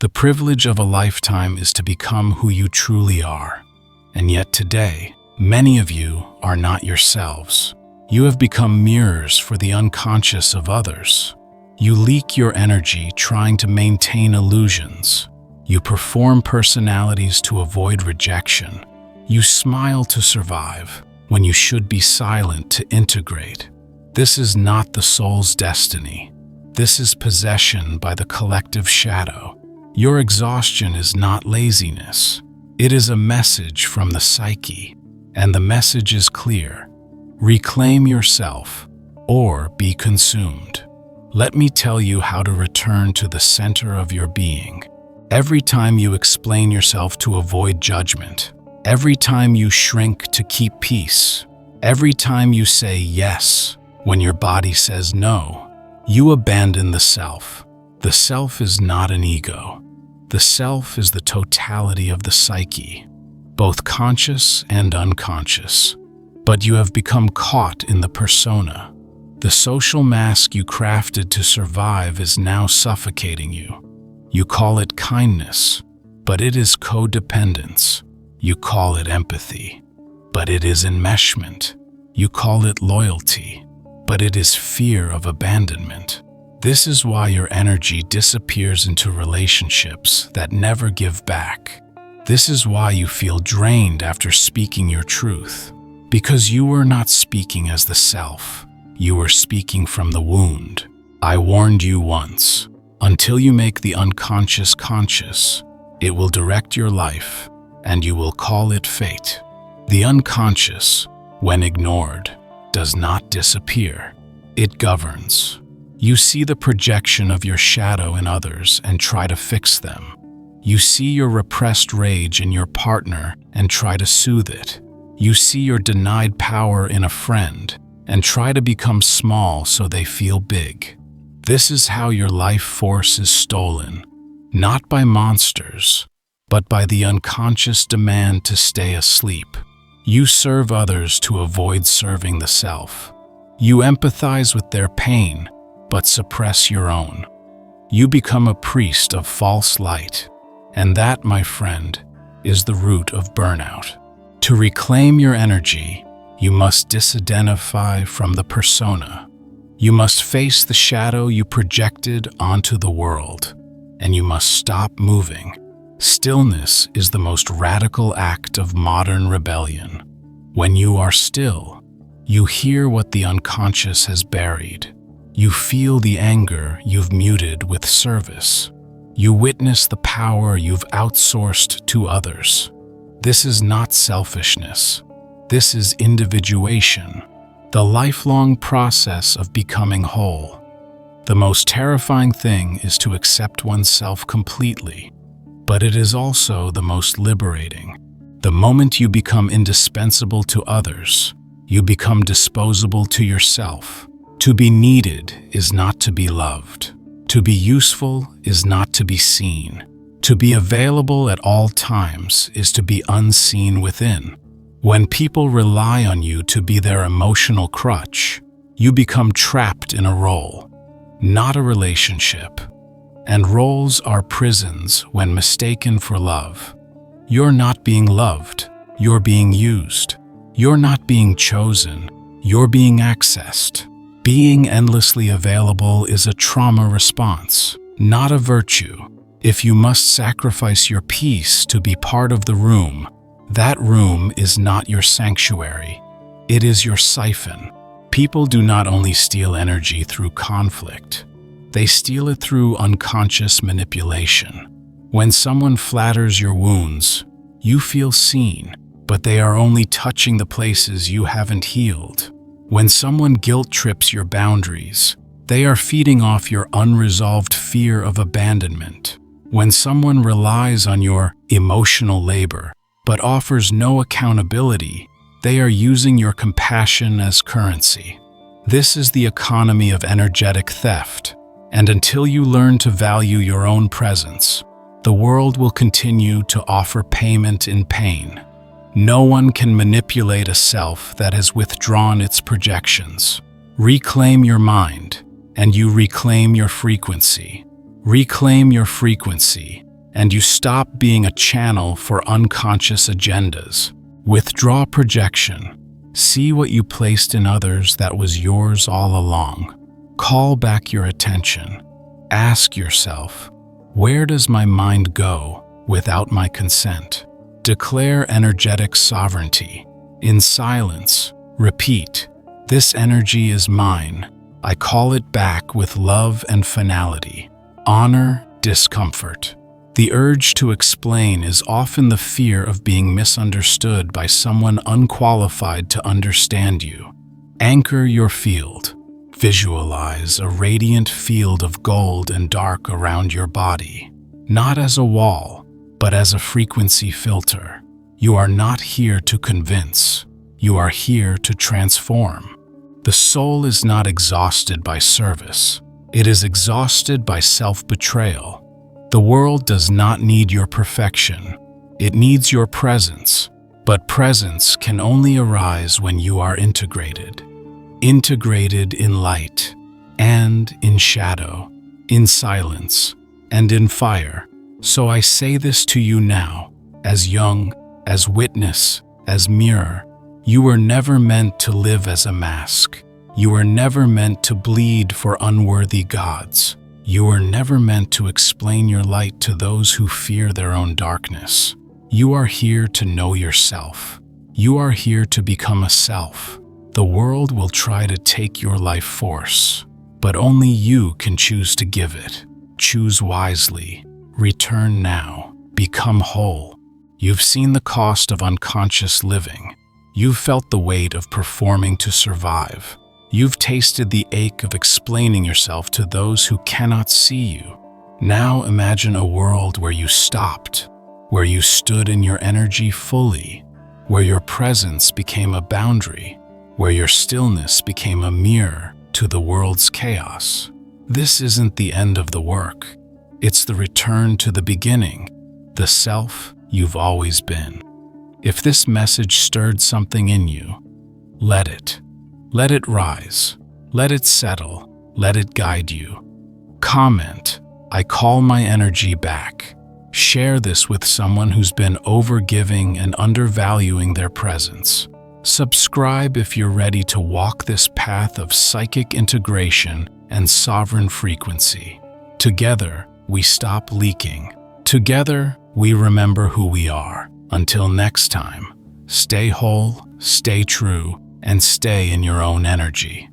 The privilege of a lifetime is to become who you truly are. And yet today, many of you are not yourselves. You have become mirrors for the unconscious of others. You leak your energy trying to maintain illusions. You perform personalities to avoid rejection. You smile to survive when you should be silent to integrate. This is not the soul's destiny. This is possession by the collective shadow. Your exhaustion is not laziness. It is a message from the psyche, and the message is clear. Reclaim yourself, or be consumed. Let me tell you how to return to the center of your being. Every time you explain yourself to avoid judgment, every time you shrink to keep peace, every time you say yes when your body says no, you abandon the self. The self is not an ego. The self is the totality of the psyche, both conscious and unconscious. But you have become caught in the persona. The social mask you crafted to survive is now suffocating you. You call it kindness, but it is codependence. You call it empathy, but it is enmeshment. You call it loyalty, but it is fear of abandonment. This is why your energy disappears into relationships that never give back. This is why you feel drained after speaking your truth. Because you were not speaking as the self, you were speaking from the wound. I warned you once. Until you make the unconscious conscious, it will direct your life, and you will call it fate. The unconscious, when ignored, does not disappear. It governs. You see the projection of your shadow in others and try to fix them. You see your repressed rage in your partner and try to soothe it. You see your denied power in a friend and try to become small so they feel big. This is how your life force is stolen, not by monsters, but by the unconscious demand to stay asleep. You serve others to avoid serving the self. You empathize with their pain, but suppress your own. You become a priest of false light, and that, my friend, is the root of burnout. To reclaim your energy, you must disidentify from the persona. You must face the shadow you projected onto the world, and you must stop moving. Stillness is the most radical act of modern rebellion. When you are still, you hear what the unconscious has buried. You feel the anger you've muted with service. You witness the power you've outsourced to others. This is not selfishness. This is individuation, the lifelong process of becoming whole. The most terrifying thing is to accept oneself completely, but it is also the most liberating. The moment you become indispensable to others, you become disposable to yourself. To be needed is not to be loved. To be useful is not to be seen. To be available at all times is to be unseen within. When people rely on you to be their emotional crutch, you become trapped in a role, not a relationship. And roles are prisons when mistaken for love. You're not being loved, you're being used. You're not being chosen, you're being accessed. Being endlessly available is a trauma response, not a virtue. If you must sacrifice your peace to be part of the room, that room is not your sanctuary. It is your siphon. People do not only steal energy through conflict, they steal it through unconscious manipulation. When someone flatters your wounds, you feel seen, but they are only touching the places you haven't healed. When someone guilt trips your boundaries, they are feeding off your unresolved fear of abandonment. When someone relies on your emotional labor, but offers no accountability, they are using your compassion as currency. This is the economy of energetic theft, and until you learn to value your own presence, the world will continue to offer payment in pain. No one can manipulate a self that has withdrawn its projections. Reclaim your mind, and you reclaim your frequency. Reclaim your frequency, and you stop being a channel for unconscious agendas. Withdraw projection. See what you placed in others that was yours all along. Call back your attention. Ask yourself, where does my mind go without my consent? Declare energetic sovereignty. In silence, repeat, this energy is mine. I call it back with love and finality. Honor discomfort. The urge to explain is often the fear of being misunderstood by someone unqualified to understand you. Anchor your field. Visualize a radiant field of gold and dark around your body, not as a wall, but as a frequency filter. You are not here to convince. You are here to transform. The soul is not exhausted by service. It is exhausted by self-betrayal. The world does not need your perfection. It needs your presence. But presence can only arise when you are integrated. Integrated in light, and in shadow, in silence, and in fire. So I say this to you now, as Jung, as witness, as mirror. You were never meant to live as a mask. You were never meant to bleed for unworthy gods. You were never meant to explain your light to those who fear their own darkness. You are here to know yourself. You are here to become a self. The world will try to take your life force, but only you can choose to give it. Choose wisely. Return now. Become whole. You've seen the cost of unconscious living. You've felt the weight of performing to survive. You've tasted the ache of explaining yourself to those who cannot see you. Now imagine a world where you stopped, where you stood in your energy fully, where your presence became a boundary, where your stillness became a mirror to the world's chaos. This isn't the end of the work. It's the return to the beginning, the self you've always been. If this message stirred something in you, let it. Let it rise. Let it settle. Let it guide you. Comment, I call my energy back. Share this with someone who's been overgiving and undervaluing their presence. Subscribe if you're ready to walk this path of psychic integration and sovereign frequency. Together, we stop leaking. Together, we remember who we are. Until next time, stay whole, stay true, and stay in your own energy.